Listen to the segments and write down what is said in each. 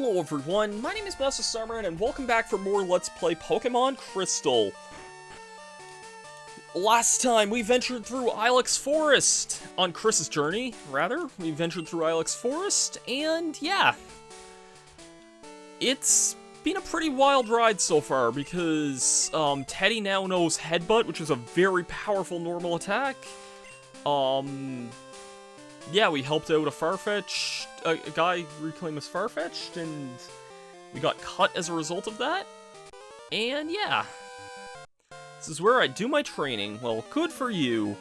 Hello everyone, my name is Masterstarman, and welcome back for more Let's Play Pokemon Crystal. Last time, we ventured through Ilex Forest, on Kris's journey, rather. We ventured through Ilex Forest, and yeah. It's been a pretty wild ride so far, because, Teddy now knows Headbutt, which is a very powerful normal attack. Yeah, we helped out a guy reclaim his Farfetch'd, and we got cut as a result of that. And yeah, this is where I do my training. Well, good for you.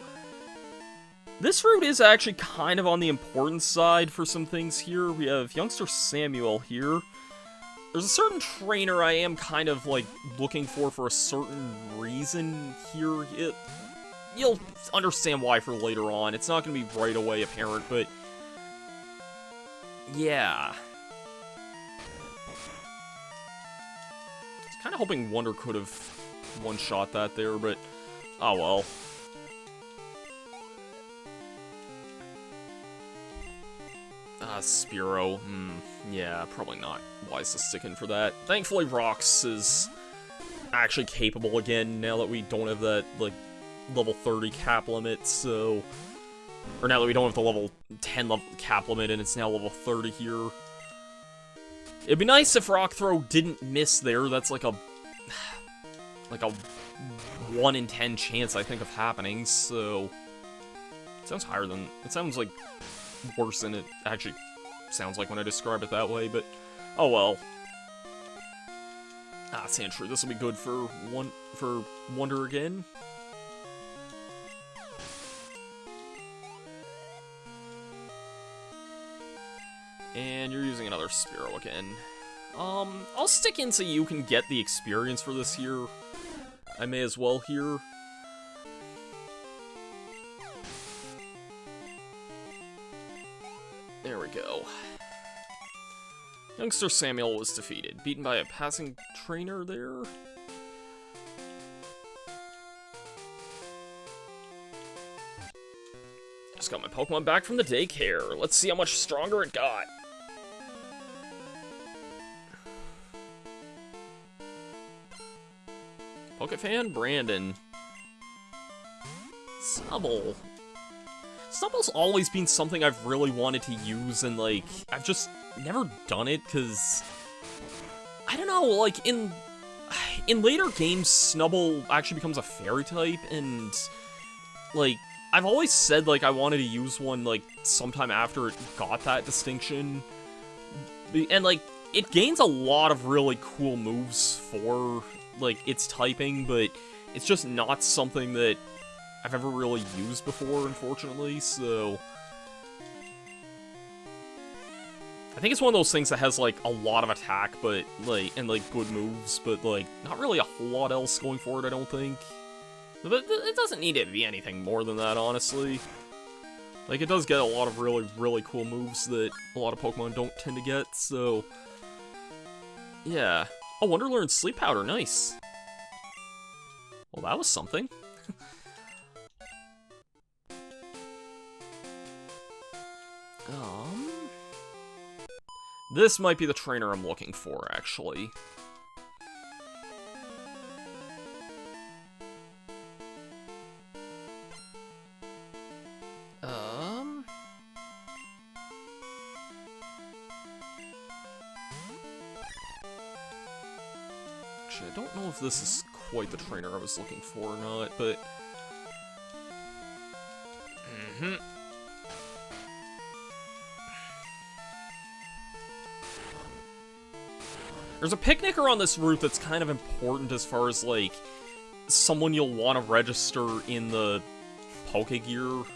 This route is actually kind of on the important side for some things here. We have youngster Samuel here. There's a certain trainer I am kind of, like, looking for a certain reason here. You'll understand why for later on. It's not going to be right away apparent, but yeah. I was kind of hoping Wonder could have one-shot that there, but oh well. Spearow. Yeah, probably not wise to stick in for that. Thankfully, Rox is actually capable again now that we don't have that, like, level 30 cap limit, so... Or now that we don't have the level 10 cap limit and it's now level 30 here. It'd be nice if Rock Throw didn't miss there. That's like a 1 in 10 chance, I think, of happening, so... It sounds higher than... It sounds, like, worse than it actually sounds like when I describe it that way, but... Oh well. Sandshrew, this will be good for Wonder again. And you're using another Spearow again. I'll stick in so you can get the experience for this here. I may as well here. There we go. Youngster Samuel was defeated, beaten by a passing trainer there. Just got my Pokemon back from the daycare. Let's see how much stronger it got. Pokefan, Brandon. Snubble. Snubble's always been something I've really wanted to use, and, like, I've just never done it, because... I don't know, like, in later games, Snubble actually becomes a fairy type, and, like, I've always said, like, I wanted to use one, like, sometime after it got that distinction. And, like, it gains a lot of really cool moves for, like, its typing, but it's just not something that I've ever really used before, unfortunately, so... I think it's one of those things that has, like, a lot of attack, but, like, and, like, good moves, but, like, not really a whole lot else going for it, I don't think. But it doesn't need to be anything more than that, honestly. Like, it does get a lot of really, really cool moves that a lot of Pokemon don't tend to get, so... Yeah. Oh, Wonder learned Sleep Powder, nice. Well, that was something. This might be the trainer I'm looking for, actually. Actually, I don't know if this is quite the trainer I was looking for or not, but... There's a picnicker on this route that's kind of important as far as, like, someone you'll want to register in the Pokegear.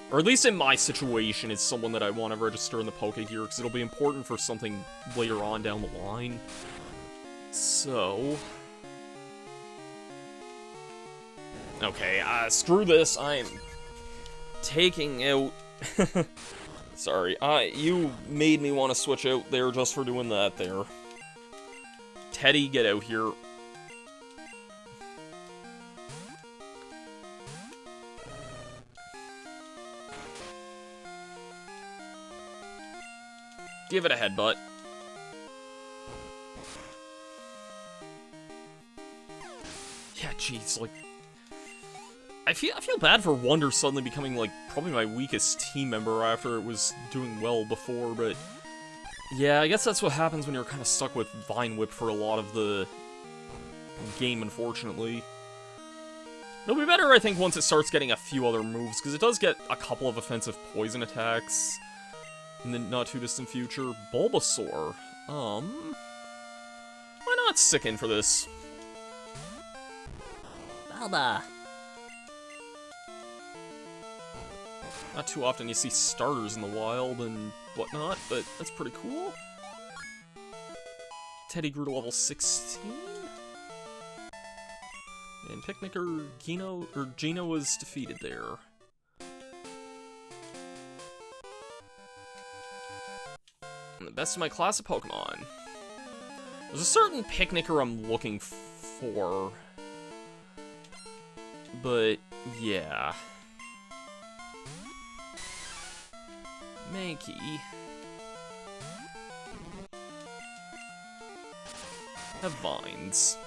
Or at least in my situation, it's someone that I want to register in the Pokegear, because it'll be important for something later on down the line. So... Okay, screw this, I am taking out... Sorry, you made me want to switch out there just for doing that there. Teddy, get out here. Give it a headbutt. Yeah, jeez, like... I feel bad for Wonder suddenly becoming, like, probably my weakest team member after it was doing well before, but... Yeah, I guess that's what happens when you're kind of stuck with Vine Whip for a lot of the game, unfortunately. It'll be better, I think, once it starts getting a few other moves, because it does get a couple of offensive poison attacks in the not-too-distant future. Bulbasaur. Why not Sicken for this? Bulba. Not too often you see starters in the wild and whatnot, but that's pretty cool. Teddy grew to level 16. And Picnicker Gino was defeated there. And the best of my class of Pokemon. There's a certain Picnicker I'm looking for. But, yeah. Mankey. Have vines.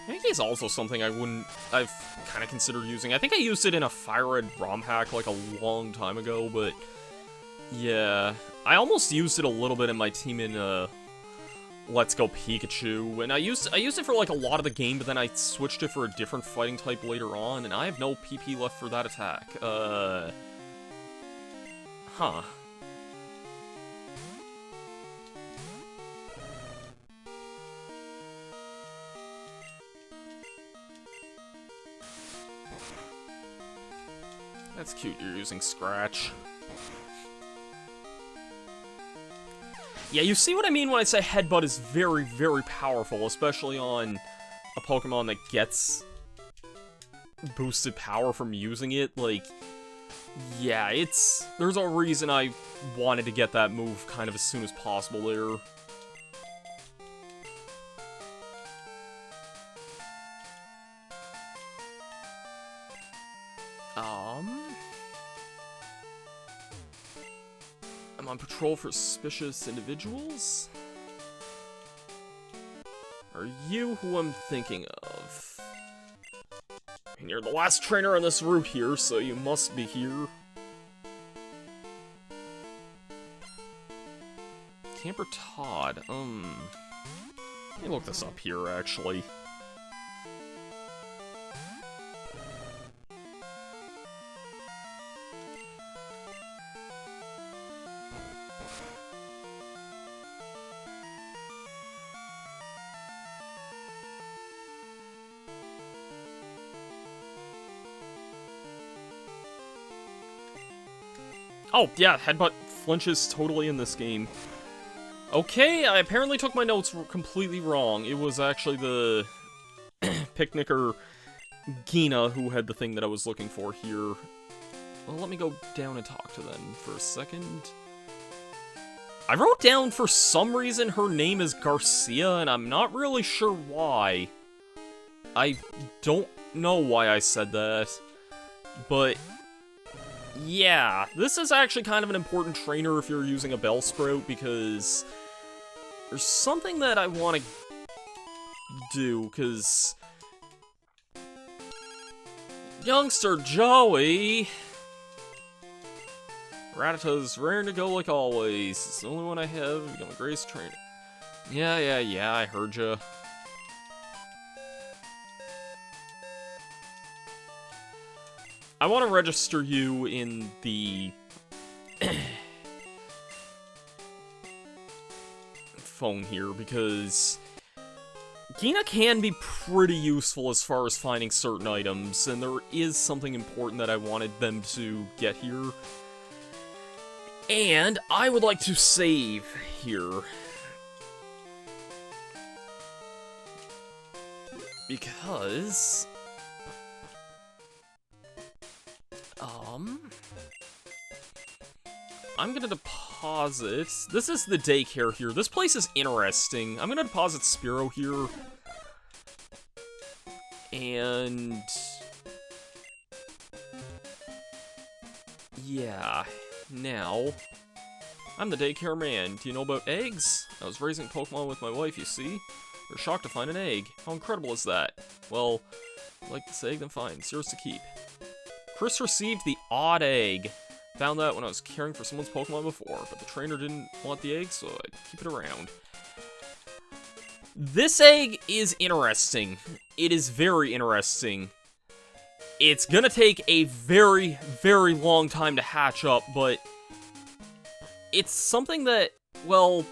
Mankey is also something I've kind of considered using. I think I used it in a Fire Red ROM hack like a long time ago, but yeah. I almost used it a little bit in my team in Let's Go Pikachu, and I used it for like a lot of the game, but then I switched it for a different fighting type later on, and I have no PP left for that attack. Huh. That's cute, you're using Scratch. Yeah, you see what I mean when I say Headbutt is very, very powerful, especially on a Pokemon that gets boosted power from using it. Like, yeah, there's a reason I wanted to get that move kind of as soon as possible there. I'm on patrol for suspicious individuals? Are you who I'm thinking of? And you're the last trainer on this route here, so you must be here. Camper Todd, let me look this up here, actually. Oh, yeah, Headbutt flinches totally in this game. Okay, I apparently took my notes completely wrong. It was actually the Picnicker Gina who had the thing that I was looking for here. Well, let me go down and talk to them for a second. I wrote down for some reason her name is Garcia, and I'm not really sure why. I don't know why I said that, but yeah, this is actually kind of an important trainer if you're using a Bellsprout, because there's something that I want to do, because youngster Joey, Rattata's raring to go like always. It's the only one I have. Become a Grace trainer. Yeah, I heard ya. I want to register you in the phone here, because Gina can be pretty useful as far as finding certain items, and there is something important that I wanted them to get here. And I would like to save here, because I'm gonna deposit... This is the daycare here. This place is interesting. I'm gonna deposit Spearow here. And yeah, now I'm the daycare man. Do you know about eggs? I was raising Pokemon with my wife, you see? We're shocked to find an egg. How incredible is that? Well, like this egg, then fine. It's yours to keep. Kris received the odd egg. Found that when I was caring for someone's Pokemon before, but the trainer didn't want the egg, so I'd keep it around. This egg is interesting. It is very interesting. It's gonna take a very, very long time to hatch up, but it's something that, well,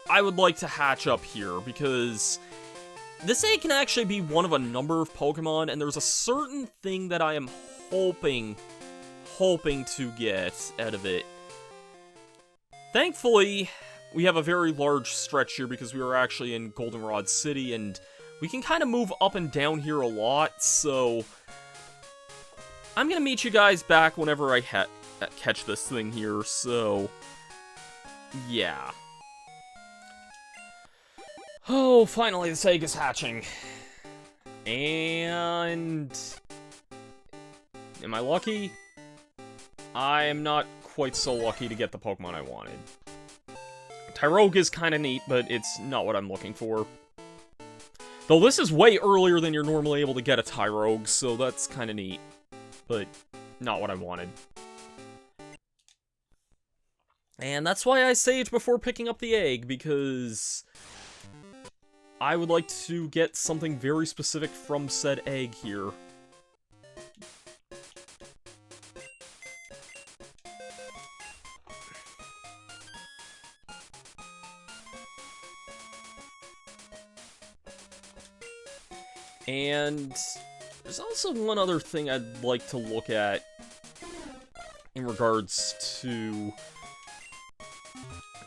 I would like to hatch up here, because this egg can actually be one of a number of Pokemon, and there's a certain thing that I am hoping to get out of it. Thankfully, we have a very large stretch here because we are actually in Goldenrod City, and we can kind of move up and down here a lot, so I'm gonna meet you guys back whenever I catch this thing here, so yeah. Oh, finally this egg is hatching. And am I lucky? I am not quite so lucky to get the Pokemon I wanted. Tyrogue is kind of neat, but it's not what I'm looking for. Though this is way earlier than you're normally able to get a Tyrogue, so that's kind of neat. But not what I wanted. And that's why I saved before picking up the egg, because I would like to get something very specific from said egg here. And there's also one other thing I'd like to look at in regards to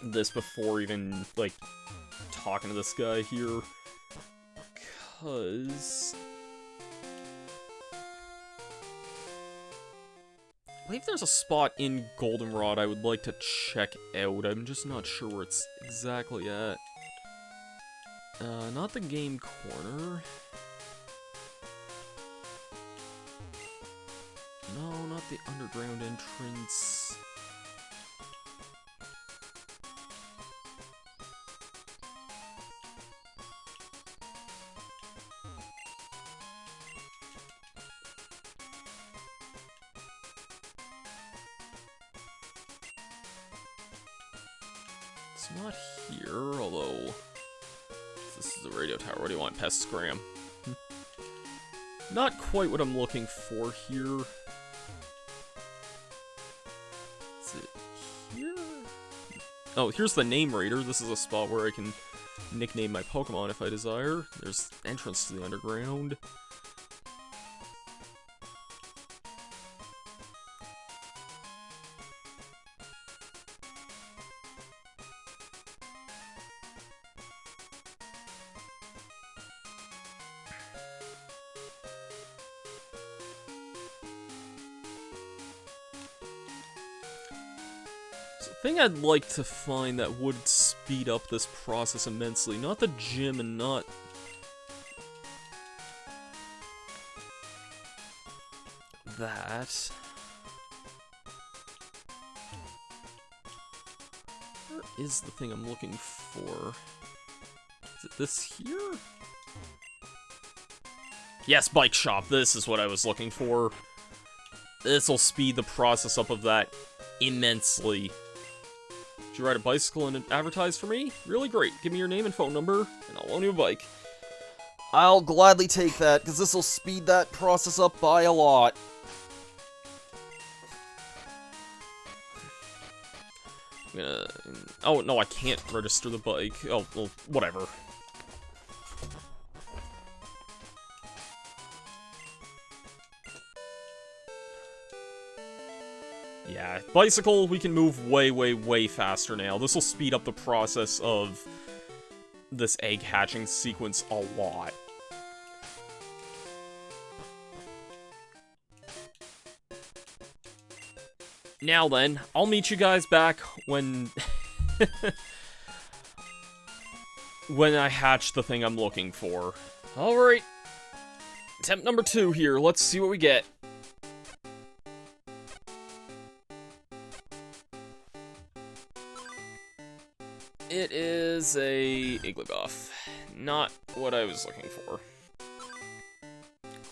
this before even, like, talking to this guy here. Because I believe there's a spot in Goldenrod I would like to check out. I'm just not sure where it's exactly at. Not the game corner. No, not the underground entrance. It's not here, although this is the radio tower. What do you want, Pest Scram? Not quite what I'm looking for here. Oh, here's the Name Raider. This is a spot where I can nickname my Pokemon if I desire. There's entrance to the underground. Thing I'd like to find that would speed up this process immensely. Not the gym and not that. Where is the thing I'm looking for? Is it this here? Yes, bike shop. This is what I was looking for. This'll speed the process up of that immensely. Did you ride a bicycle and advertise for me? Really great. Give me your name and phone number, and I'll loan you a bike. I'll gladly take that, because this will speed that process up by a lot. Oh, no, I can't register the bike. Oh, well, whatever. Yeah, bicycle, we can move way, way, way faster now. This will speed up the process of this egg hatching sequence a lot. Now then, I'll meet you guys back when when I hatch the thing I'm looking for. Alright. Attempt number 2 here. Let's see what we get. It is a Igglybuff. Not what I was looking for.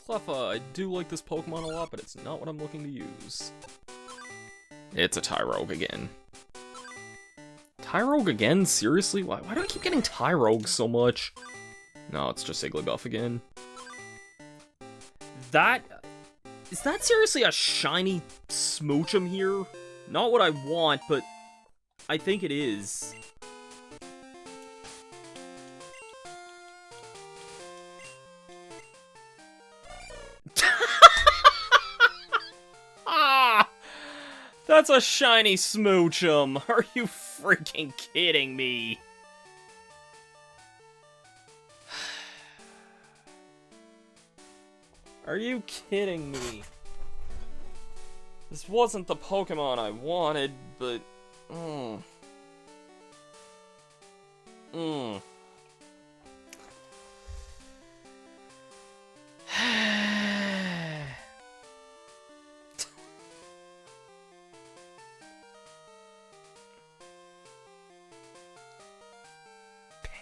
Cleffa, I do like this Pokemon a lot, but it's not what I'm looking to use. It's a Tyrogue again. Tyrogue again? Seriously? Why do I keep getting Tyrogue so much? No, it's just Igglybuff again. Is that seriously a shiny Smoochum here? Not what I want, but I think it is. Ah! That's a shiny Smoochum. Are you freaking kidding me? Are you kidding me? This wasn't the Pokemon I wanted, but...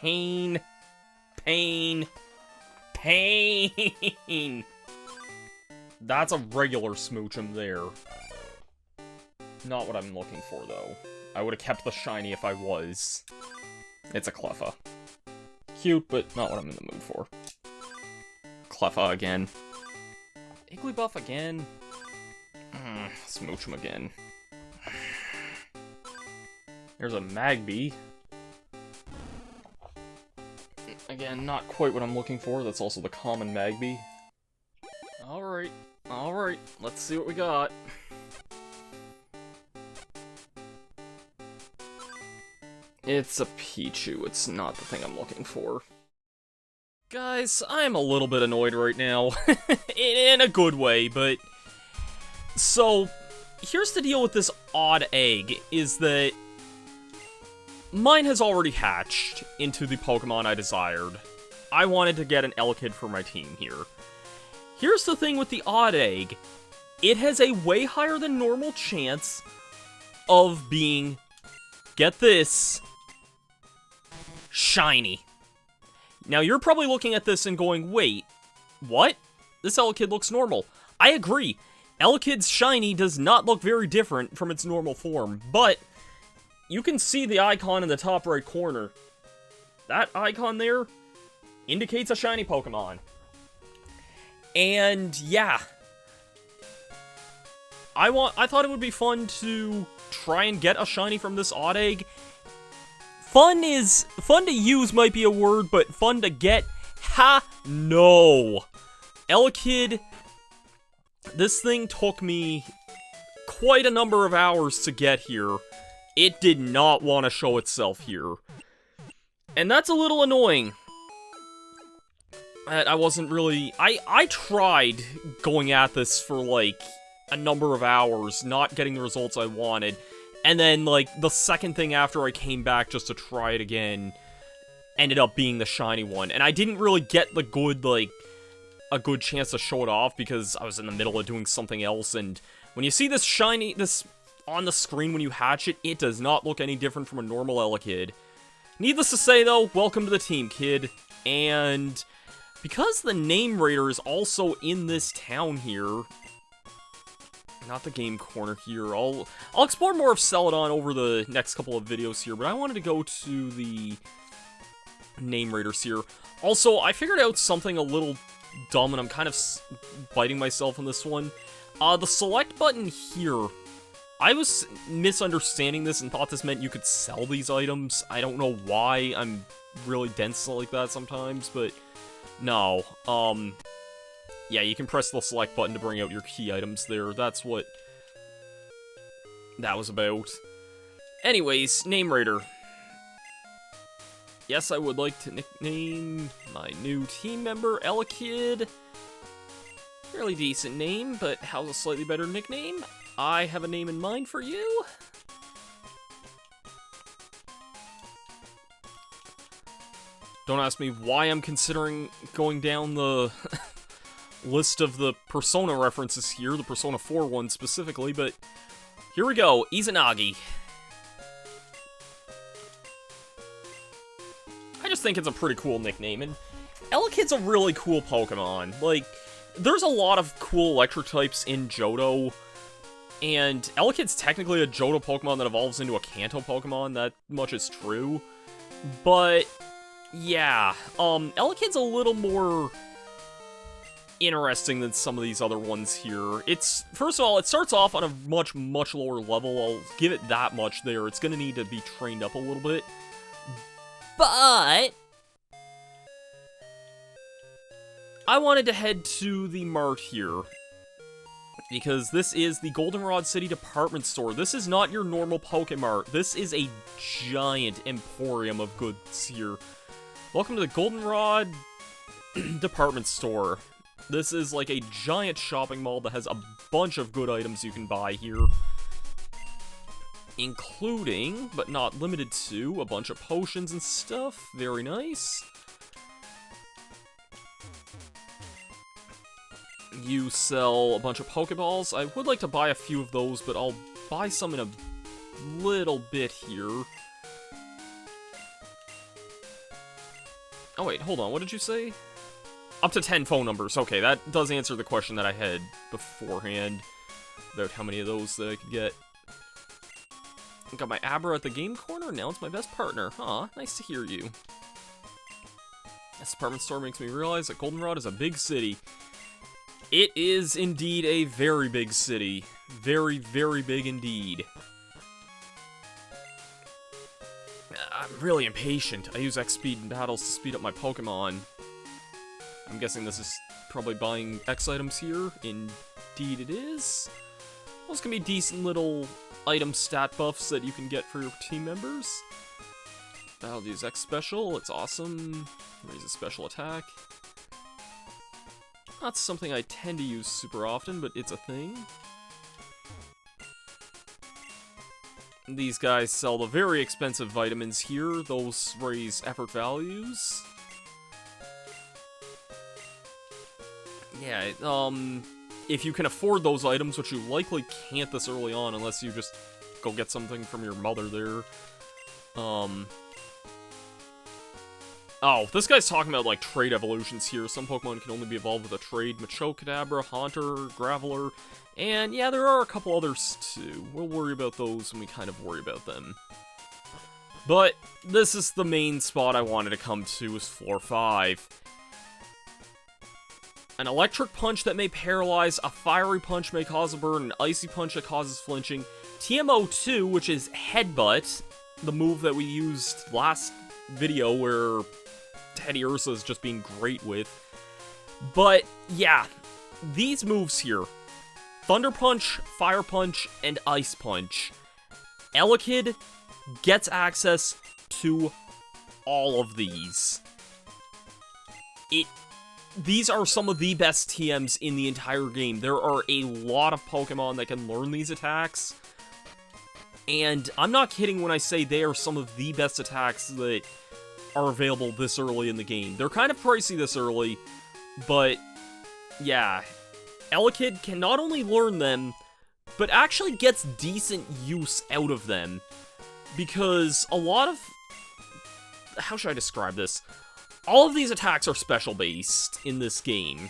Pain. Pain. Pain. That's a regular Smoochum there. Not what I'm looking for, though. I would have kept the shiny if I was. It's a Cleffa. Cute, but not what I'm in the mood for. Cleffa again. Igglybuff again. Smoochum again. There's a Magby. Again, not quite what I'm looking for. That's also the common Magby. Alright, alright. Let's see what we got. It's a Pichu. It's not the thing I'm looking for. Guys, I'm a little bit annoyed right now. in a good way, but... So, here's the deal with this odd egg, is that... Mine has already hatched into the Pokemon I desired. I wanted to get an Elekid for my team here. Here's the thing with the odd egg. It has a way higher than normal chance of being, get this, shiny. Now you're probably looking at this and going, wait, what? This Elekid looks normal. I agree. Elekid's shiny does not look very different from its normal form, but you can see the icon in the top right corner. That icon there indicates a shiny Pokemon. And yeah, I thought it would be fun to try and get a shiny from this odd egg. Fun to use might be a word, but fun to get? Ha, no. Elekid, this thing took me quite a number of hours to get here. It did not want to show itself here. And that's a little annoying. I wasn't really... I tried going at this for, like, a number of hours, not getting the results I wanted. And then, like, the second thing after I came back just to try it again ended up being the shiny one. And I didn't really get the good, like, a good chance to show it off because I was in the middle of doing something else. And when you see this shiny... this on the screen when you hatch it, it does not look any different from a normal Elekid. Needless to say, though, welcome to the team, kid. And because the Name Raider is also in this town here, not the game corner here, I'll explore more of Celadon over the next couple of videos here, but I wanted to go to the Name Raiders here. Also, I figured out something a little dumb, and I'm kind of biting myself on this one. The select button here, I was misunderstanding this and thought this meant you could sell these items. I don't know why. I'm really dense like that sometimes, but no. Yeah, you can press the select button to bring out your key items there. That's what that was about. Anyways, Name Raider. Yes, I would like to nickname my new team member Elekid. Fairly decent name, but how's a slightly better nickname? I have a name in mind for you. Don't ask me why I'm considering going down the list of the Persona references here, the Persona 4 one specifically, but here we go, Izanagi. just think it's a pretty cool nickname, and Elekid's a really cool Pokemon. Like, there's a lot of cool electric types in Johto, and Elekid's technically a Johto Pokemon that evolves into a Kanto Pokemon, that much is true. But, yeah, Elekid's a little more interesting than some of these other ones here. First of all, it starts off on a much, much lower level. I'll give it that much there. It's gonna need to be trained up a little bit. But I wanted to head to the mart here, because this is the Goldenrod City department store. This is not your normal Pokemart. This is a giant emporium of goods here. Welcome to the Goldenrod department store. This is like a giant shopping mall that has a bunch of good items you can buy here, including, but not limited to, a bunch of potions and stuff. Very nice. You sell a bunch of Pokeballs. I would like to buy a few of those, but I'll buy some in a little bit here. Oh wait, hold on, what did you say? Up to 10 phone numbers. Okay, that does answer the question that I had beforehand about how many of those that I could get. I got my Abra at the game corner, now it's my best partner. Huh, nice to hear you. This department store makes me realize that Goldenrod is a big city. It is indeed a very big city. Very, very big indeed. I'm really impatient. I use X speed in battles to speed up my Pokemon. I'm guessing this is probably buying X items here. Indeed it is. Those can be decent little item stat buffs that you can get for your team members. I'll use X special. It's awesome. Raise a special attack. Not something I tend to use super often, but it's a thing. These guys sell the very expensive vitamins here. Those raise effort values. Yeah, if you can afford those items, which you likely can't this early on unless you just go get something from your mother there. Oh, this guy's talking about, like, trade evolutions here. Some Pokemon can only be evolved with a trade. Macho, Kadabra, Haunter, Graveler, and yeah, there are a couple others too. We'll worry about those when we kind of worry about them. But this is the main spot I wanted to come to, is floor 5. An electric punch that may paralyze, a fiery punch may cause a burn, an icy punch that causes flinching, TMO2, which is headbutt, the move that we used last video where Teddy Ursa's just being great with. But yeah, these moves here, Thunder Punch, Fire Punch, and Ice Punch, Elekid gets access to all of these. These are some of the best TMs in the entire game. There are a lot of Pokemon that can learn these attacks, and I'm not kidding when I say they are some of the best attacks that are available this early in the game. They're kind of pricey this early, but yeah, Elekid can not only learn them, but actually gets decent use out of them, because a lot of... how should I describe this? All of these attacks are special-based in this game.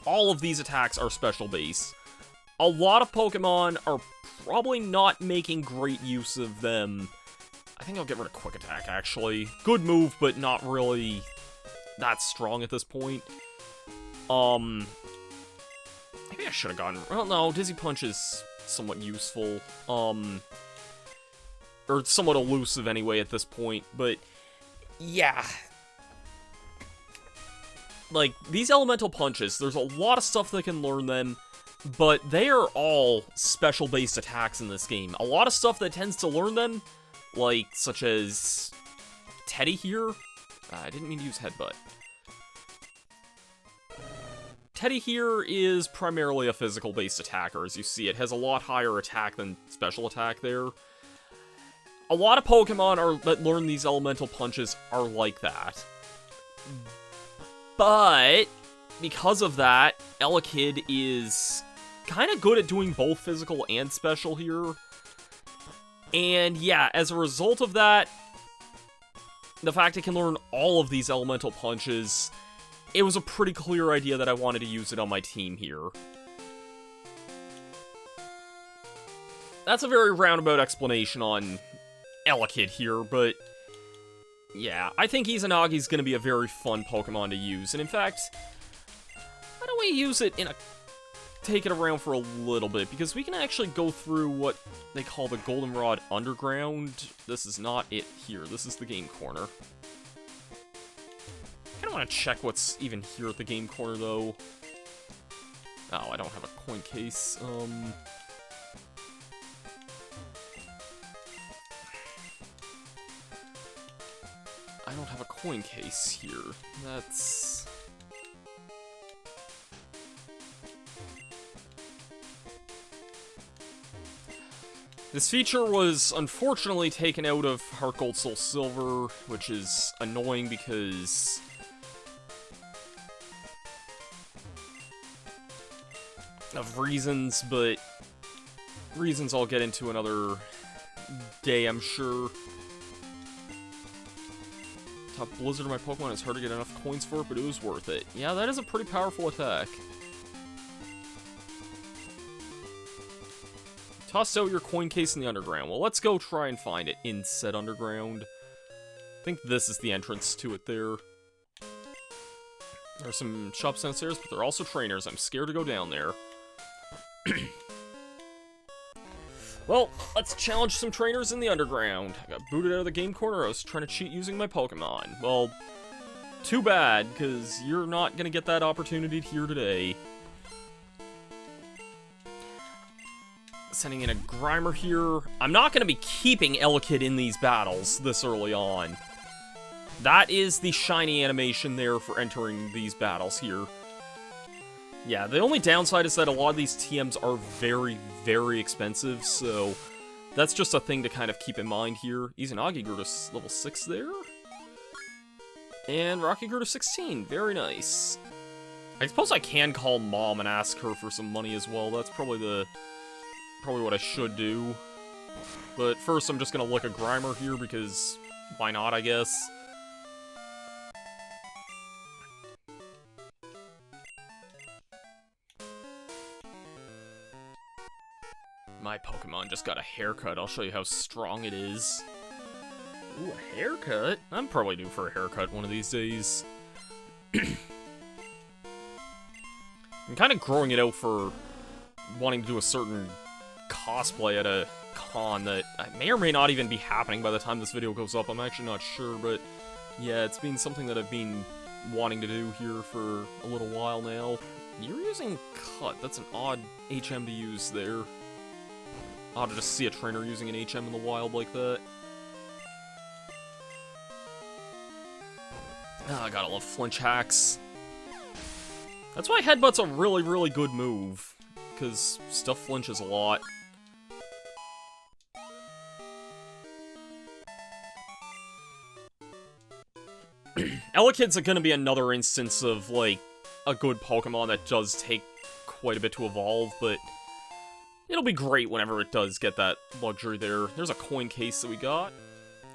All of these attacks are special-based. A lot of Pokemon are probably not making great use of them. I think I'll get rid of Quick Attack, actually. Good move, but not really that strong at this point. Maybe I should have gone... well, no, Dizzy Punch is somewhat useful. Or somewhat elusive anyway at this point, but yeah. Like, these elemental punches, there's a lot of stuff that can learn them, but they are all special-based attacks in this game. A lot of stuff that tends to learn them, like, such as Teddy here. I didn't mean to use Headbutt. Teddy here is primarily a physical-based attacker, as you see. It has a lot higher attack than special attack there. A lot of Pokemon that learn these elemental punches are like that. But because of that, Elekid is kind of good at doing both physical and special here. And yeah, as a result of that, the fact it can learn all of these elemental punches, it was a pretty clear idea that I wanted to use it on my team here. That's a very roundabout explanation on Elekid here, but yeah, I think Izanagi's gonna be a very fun Pokemon to use, and in fact, why don't we use it in a... take it around for a little bit, because we can actually go through what they call the Goldenrod Underground. This is not it here, this is the game corner. I kinda wanna check what's even here at the game corner, though. Oh, I don't have a coin case, I don't have a coin case here. That's... This feature was unfortunately taken out of Heart Gold Soul Silver, which is annoying because... of reasons, but... reasons I'll get into another day, I'm sure. Top Blizzard of my Pokemon, it's hard to get enough coins for it, but it was worth it. Yeah, that is a pretty powerful attack. Toss out your coin case in the underground. Well, let's go try and find it in said underground. I think this is the entrance to it there. There are some shops downstairs, but there are also trainers. I'm scared to go down there. Well, let's challenge some trainers in the underground. I got booted out of the game corner. I was trying to cheat using my Pokemon. Well, too bad, because you're not going to get that opportunity here today. Sending in a Grimer here. I'm not going to be keeping Elekid in these battles this early on. That is the shiny animation there for entering these battles here. Yeah, the only downside is that a lot of these TMs are very, very expensive, so that's just a thing to kind of keep in mind here. Izanagi grew to level 6 there. And Rocky grew to 16. Very nice. I suppose I can call Mom and ask her for some money as well. That's probably what I should do. But first, I'm just gonna look at Grimer here because why not, I guess. My Pokemon just got a haircut. I'll show you how strong it is. Ooh, a haircut? I'm probably due for a haircut one of these days. I'm kind of growing it out for wanting to do a certain cosplay at a con that may or may not even be happening by the time this video goes up. I'm actually not sure, but yeah, it's been something that I've been wanting to do here for a little while now. You're using Cut. That's an odd HM to use there. Odd to just see a trainer using an HM in the wild like that. Ah, I gotta love flinch hacks. That's why Headbutt's a really, really good move, because stuff flinches a lot. Elekid's gonna be another instance of, like, a good Pokemon that does take quite a bit to evolve, but it'll be great whenever it does get that luxury there. There's a coin case that we got.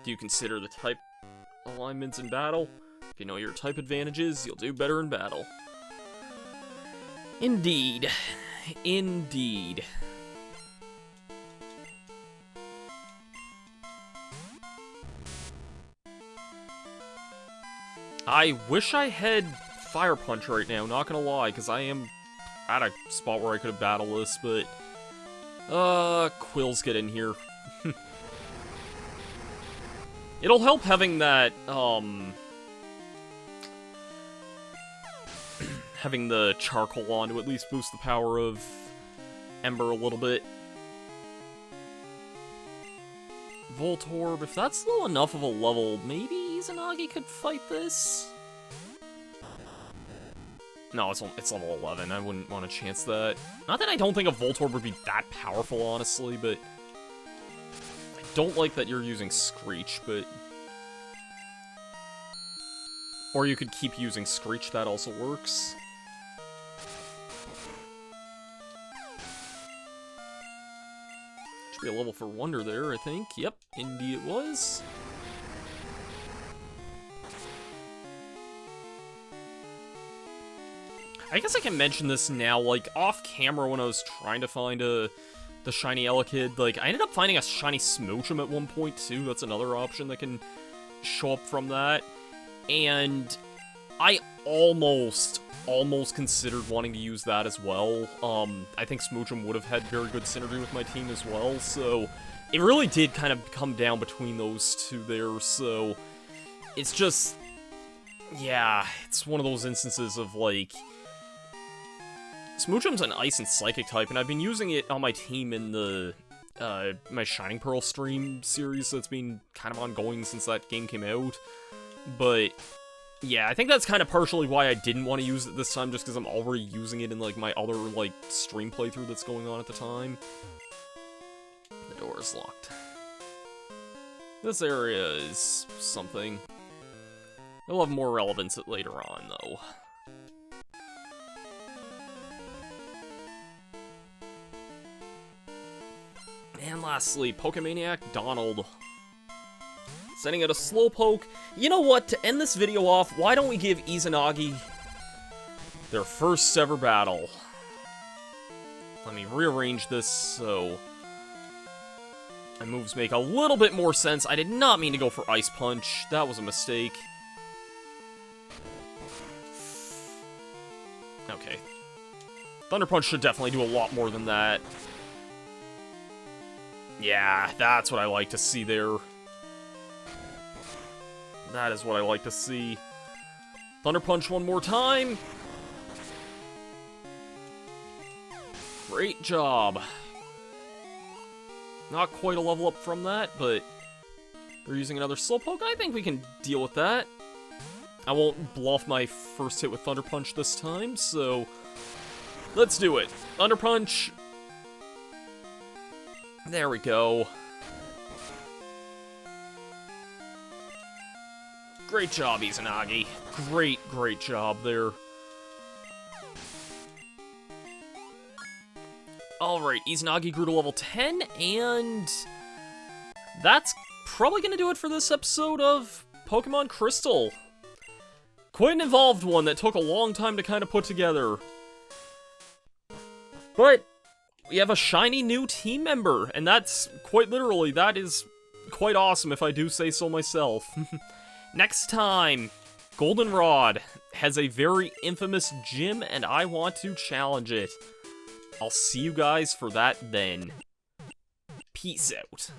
Do you consider the type alignments in battle? If you know your type advantages, you'll do better in battle. Indeed. Indeed. I wish I had Fire Punch right now, not gonna lie, because I am at a spot where I could have battled this, but... Quills get in here. It'll help having that, having the charcoal on to at least boost the power of Ember a little bit. Voltorb, if that's low enough of a level, maybe Izanagi could fight this? No, it's level 11. I wouldn't want to chance that. Not that I don't think a Voltorb would be that powerful, honestly, but... I don't like that you're using Screech, but... Or you could keep using Screech, that also works. Should be a level for Wonder there, I think. Yep, indeed it was. I guess I can mention this now, like, off camera when I was trying to find the shiny Elekid, like, I ended up finding a shiny Smoochum at one point, too. That's another option that can show up from that. And I almost considered wanting to use that as well. I think Smoochum would have had very good synergy with my team as well, so it really did kind of come down between those two there, so it's just, yeah, it's one of those instances of, like, Smoochum's an Ice and Psychic type, and I've been using it on my team in the, my Shining Pearl stream series that's been kind of ongoing since that game came out, but yeah, I think that's kind of partially why I didn't want to use it this time, just because I'm already using it in, like, my other, like, stream playthrough that's going on at the time. The door is locked. This area is something. It'll have more relevance later on, though. And lastly, Pokemaniac Donald. Sending out a Slowpoke. You know what? To end this video off, why don't we give Izanagi their first ever battle? Let me rearrange this so my moves make a little bit more sense. I did not mean to go for Ice Punch. That was a mistake. Okay. Thunder Punch should definitely do a lot more than that. Yeah, that's what I like to see there. That is what I like to see. Thunder Punch one more time. Great job. Not quite a level up from that, but we're using another Slowpoke. I think we can deal with that. I won't bluff my first hit with Thunder Punch this time, so let's do it. Thunder Punch. There we go. Great job, Izanagi. Great job there. Alright, Izanagi grew to level 10, and that's probably going to do it for this episode of Pokemon Crystal. Quite an involved one that took a long time to kind of put together. But we have a shiny new team member, and that's, quite literally, that is quite awesome if I do say so myself. Next time, Goldenrod has a very infamous gym, and I want to challenge it. I'll see you guys for that then. Peace out.